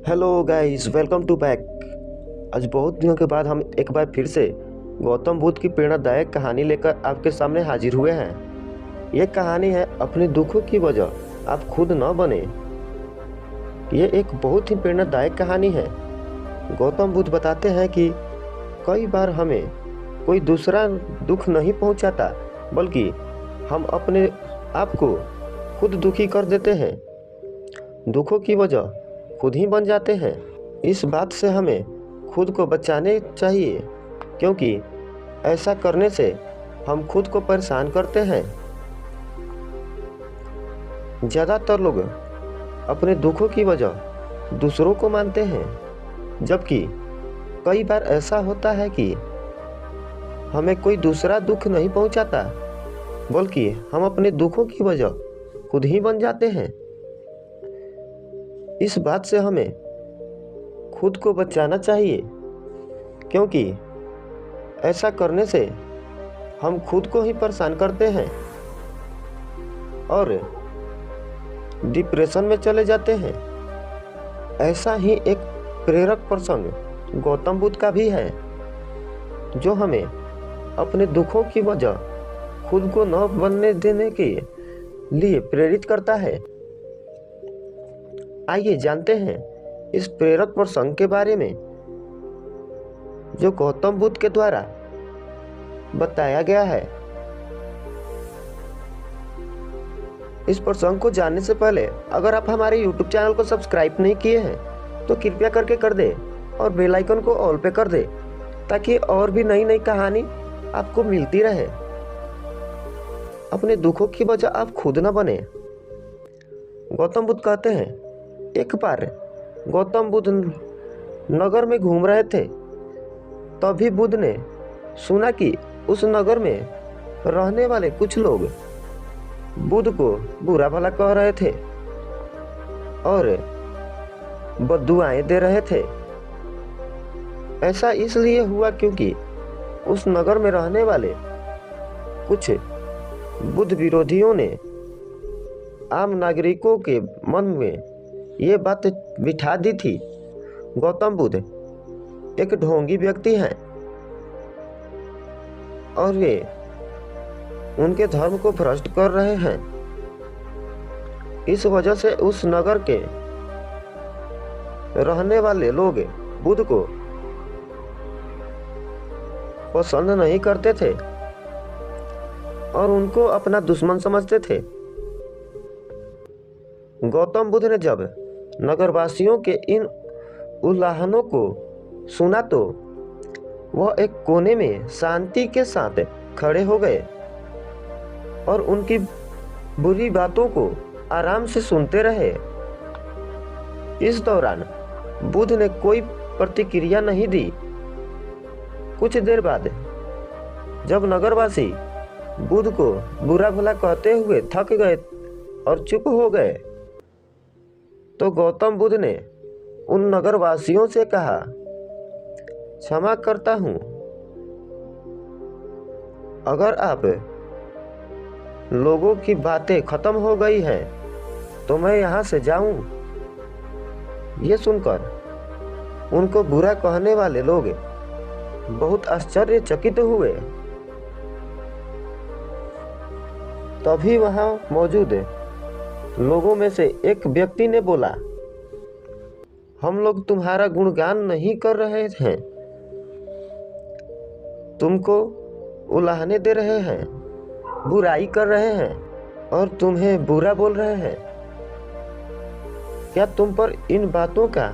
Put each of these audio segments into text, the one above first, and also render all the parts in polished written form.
Hello guys, welcome to back. आज बहुत दिनों के बाद हम एक बार फिर से गौतम बुद्ध की प्रेरणादायक कहानी लेकर आपके सामने हाजिर हुए हैं। ये कहानी है अपने दुखों की वजह आप खुद न बने। ये एक बहुत ही प्रेरणादायक कहानी है। गौतम बुद्ध बताते हैं कि कई बार हमें कोई दूसरा दुख नहीं पहुंचाता, बल्कि हम अपने आप को खुद दुखी कर देते हैं। दुखों की वजह खुद ही बन जाते हैं। इस बात से हमें खुद को बचाने चाहिए, क्योंकि ऐसा करने से हम खुद को परेशान करते हैं। ज़्यादातर लोग अपने दुखों की वजह दूसरों को मानते हैं, जबकि कई बार ऐसा होता है कि हमें कोई दूसरा दुख नहीं पहुंचाता, बल्कि हम अपने दुखों की वजह खुद ही बन जाते हैं। इस बात से हमें खुद को बचाना चाहिए, क्योंकि ऐसा करने से हम खुद को ही परेशान करते हैं और डिप्रेशन में चले जाते हैं। ऐसा ही एक प्रेरक प्रसंग गौतम बुद्ध का भी है, जो हमें अपने दुखों की वजह खुद को न बनने देने के लिए प्रेरित करता है। आइए जानते हैं इस प्रेरक प्रसंग के बारे में, जो गौतम बुद्ध के द्वारा बताया गया है। इस प्रसंग को जानने से पहले अगर आप हमारे YouTube चैनल को सब्सक्राइब नहीं किए हैं तो कृपया करके कर दे और बेल आइकन को ऑल पे कर दे, ताकि और भी नई नई कहानी आपको मिलती रहे। अपने दुखों की वजह आप खुद न बने। गौतम बुद्ध कहते हैं, एक बार गौतम बुद्ध नगर में घूम रहे थे। तभी बुद्ध ने सुना कि उस नगर में रहने वाले कुछ लोग बुद्ध को बुरा भला कह रहे थे और बद्दुआएं दे रहे थे। ऐसा इसलिए हुआ क्योंकि उस नगर में रहने वाले कुछ बुद्ध विरोधियों ने आम नागरिकों के मन में ये बात बिठा दी थी, गौतम बुद्ध एक ढोंगी व्यक्ति हैं और वे उनके धर्म को भ्रष्ट कर रहे हैं। इस वजह से उस नगर के रहने वाले लोग बुद्ध को पसंद नहीं करते थे और उनको अपना दुश्मन समझते थे। गौतम बुद्ध ने जब नगरवासियों के इन उल्लाहनों को सुना तो वह एक कोने में शांति के साथ खड़े हो गए और उनकी बुरी बातों को आराम से सुनते रहे। इस दौरान बुद्ध ने कोई प्रतिक्रिया नहीं दी। कुछ देर बाद जब नगरवासी बुद्ध को बुरा भला कहते हुए थक गए और चुप हो गए, तो गौतम बुद्ध ने उन नगरवासियों से कहा, क्षमा करता हूं, अगर आप लोगों की बातें खत्म हो गई हैं तो मैं यहां से जाऊं। ये सुनकर उनको बुरा कहने वाले लोग बहुत आश्चर्यचकित हुए। तभी वहां मौजूद लोगों में से एक व्यक्ति ने बोला, हम लोग तुम्हारा गुणगान नहीं कर रहे हैं, तुमको उलाहने दे रहे हैं, बुराई कर रहे हैं और तुम्हें बुरा बोल रहे हैं। क्या तुम पर इन बातों का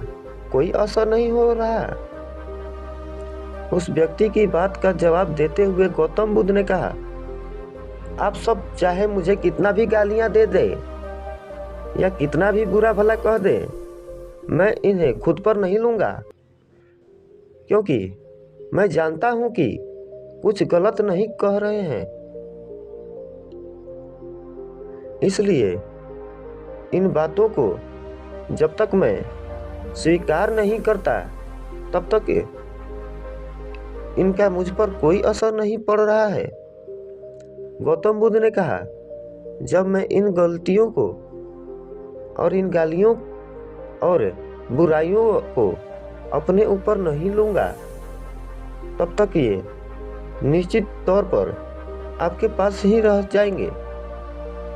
कोई असर नहीं हो रहा? उस व्यक्ति की बात का जवाब देते हुए गौतम बुद्ध ने कहा, आप सब चाहे मुझे कितना भी गालियां दे दे या कितना भी बुरा भला कह दे, मैं इन्हें खुद पर नहीं लूंगा, क्योंकि मैं जानता हूं कि कुछ गलत नहीं कह रहे हैं। इसलिए इन बातों को जब तक मैं स्वीकार नहीं करता, तब तक इनका मुझ पर कोई असर नहीं पड़ रहा है। गौतम बुद्ध ने कहा, जब मैं इन गलतियों को और इन गालियों और बुराइयों को अपने ऊपर नहीं लूँगा, तब तक ये निश्चित तौर पर आपके पास ही रह जाएंगे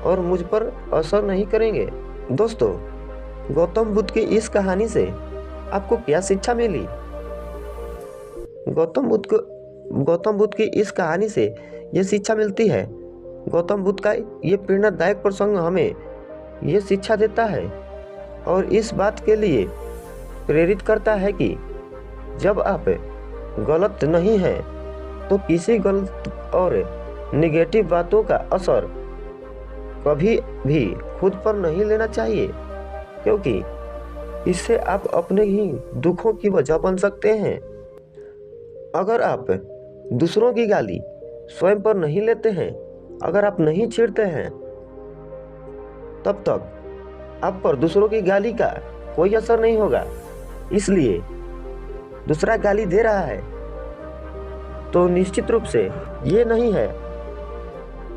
और मुझ पर असर नहीं करेंगे। दोस्तों, गौतम बुद्ध की इस कहानी से आपको क्या शिक्षा मिली? गौतम बुद्ध की इस कहानी से ये शिक्षा मिलती है। गौतम बुद्ध का ये प्रेरणादायक प्रसंग हमें ये शिक्षा देता है और इस बात के लिए प्रेरित करता है कि जब आप गलत नहीं हैं तो किसी गलत और नेगेटिव बातों का असर कभी भी खुद पर नहीं लेना चाहिए, क्योंकि इससे आप अपने ही दुखों की वजह बन सकते हैं। अगर आप दूसरों की गाली स्वयं पर नहीं लेते हैं, अगर आप नहीं छेड़ते हैं, तब तक आप पर दूसरों की गाली का कोई असर नहीं होगा। इसलिए दूसरा गाली दे रहा है तो निश्चित रूप से ये नहीं है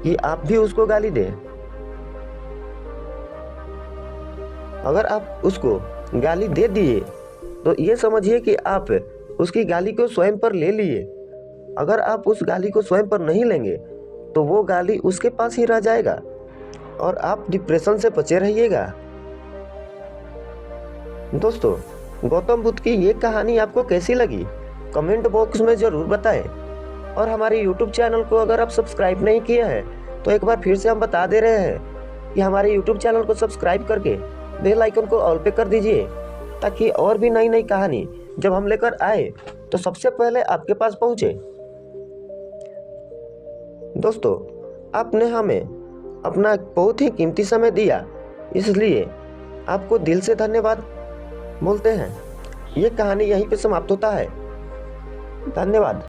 कि आप भी उसको गाली दें। अगर आप उसको गाली दे दिए तो ये समझिए कि आप उसकी गाली को स्वयं पर ले लिए। अगर आप उस गाली को स्वयं पर नहीं लेंगे तो वो गाली उसके पास ही रह जाएगा और आप डिप्रेशन से बचे रहिएगा। दोस्तों, गौतम बुद्ध की ये कहानी आपको कैसी लगी? कमेंट बॉक्स में ज़रूर बताएं और हमारे YouTube चैनल को अगर आप सब्सक्राइब नहीं किए हैं तो एक बार फिर से हम बता दे रहे हैं कि हमारे YouTube चैनल को सब्सक्राइब करके बेल आइकन को ऑल पे कर दीजिए, ताकि और भी नई नई कहानी जब हम लेकर आए तो सबसे पहले आपके पास पहुंचे। दोस्तों, आपने हमें अपना बहुत ही कीमती समय दिया, इसलिए आपको दिल से धन्यवाद बोलते हैं। ये कहानी यहीं पे समाप्त होता है। धन्यवाद।